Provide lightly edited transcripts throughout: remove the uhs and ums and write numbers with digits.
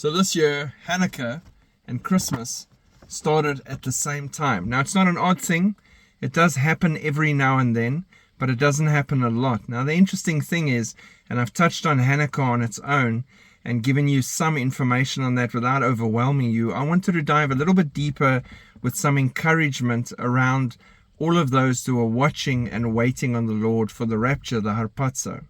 So this year, Hanukkah and Christmas started at the same time. Now, it's not an odd thing. It does happen every now and then, but it doesn't happen a lot. Now, the interesting thing is, and I've touched on Hanukkah on its own and given you some information on that without overwhelming you, I wanted to dive a little bit deeper with some encouragement around all of those who are watching and waiting on the Lord for the rapture, the harpazo.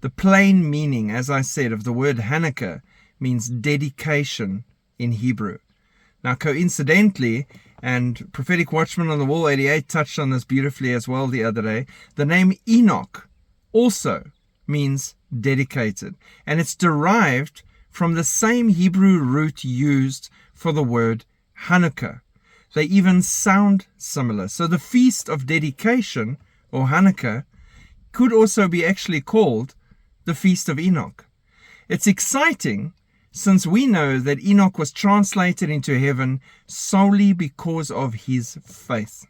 The plain meaning, as I said, of the word Hanukkah means dedication in Hebrew. Now, coincidentally, and Prophetic Watchman on the Wall 88 touched on this beautifully as well the other day, the name Enoch also means dedicated. And it's derived from the same Hebrew root used for the word Hanukkah. They even sound similar. So the Feast of Dedication, or Hanukkah, could also be actually called the Feast of Enoch. It's exciting since we know that Enoch was translated into heaven solely because of his faith.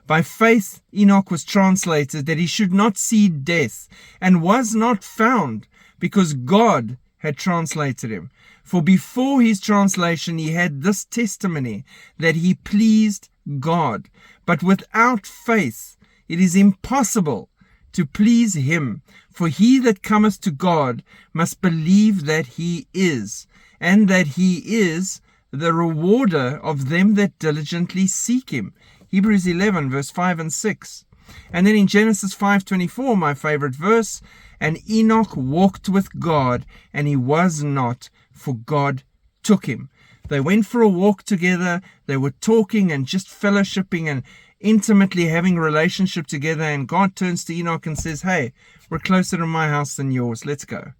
By faith, Enoch was translated that he should not see death, and was not found because God had translated him. For before his translation, he had this testimony that he pleased God. But without faith, it is impossible to please him. For he that cometh to God must believe that he is, and that he is the rewarder of them that diligently seek him. Hebrews 11, verse 5 and 6. And then in Genesis 5:24, my favorite verse, and Enoch walked with God, and he was not, for God took him. They went for a walk together. They were talking and just fellowshipping and intimately having a relationship together. And God turns to Enoch and says, hey, we're closer to my house than yours. Let's go.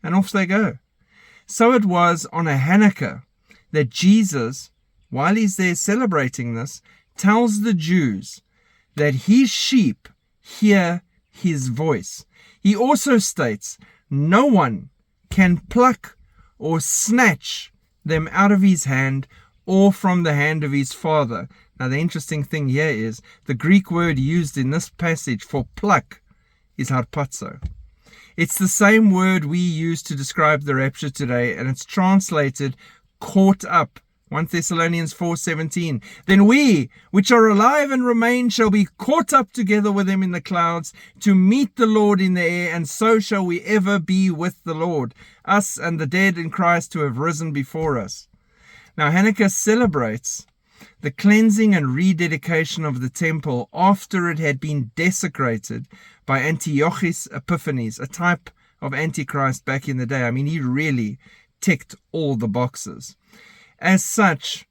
And off they go. So it was on a Hanukkah that Jesus, while he's there celebrating this, tells the Jews that his sheep hear his voice. He also states, no one can pluck or snatch them out of his hand or from the hand of his Father. Now, the interesting thing here is the Greek word used in this passage for pluck is harpazo. It's the same word we use to describe the rapture today, and it's translated caught up. 1 Thessalonians 4:17. Then we, which are alive and remain, shall be caught up together with him in the clouds to meet the Lord in the air, and so shall we ever be with the Lord, us and the dead in Christ who have risen before us. Now, Hanukkah celebrates the cleansing and rededication of the temple after it had been desecrated by Antiochus Epiphanes, a type of Antichrist back in the day. I mean, he really ticked all the boxes. As such,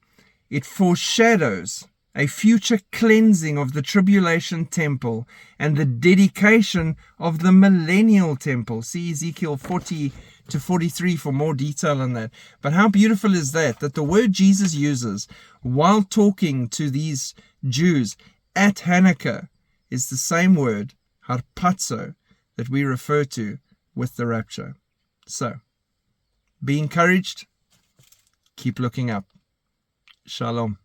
it foreshadows a future cleansing of the tribulation temple and the dedication of the millennial temple. See Ezekiel 40 to 43 for more detail on that. But how beautiful is that the word Jesus uses while talking to these Jews at Hanukkah is the same word, harpazo, that we refer to with the rapture. So, be encouraged. Keep looking up. Shalom.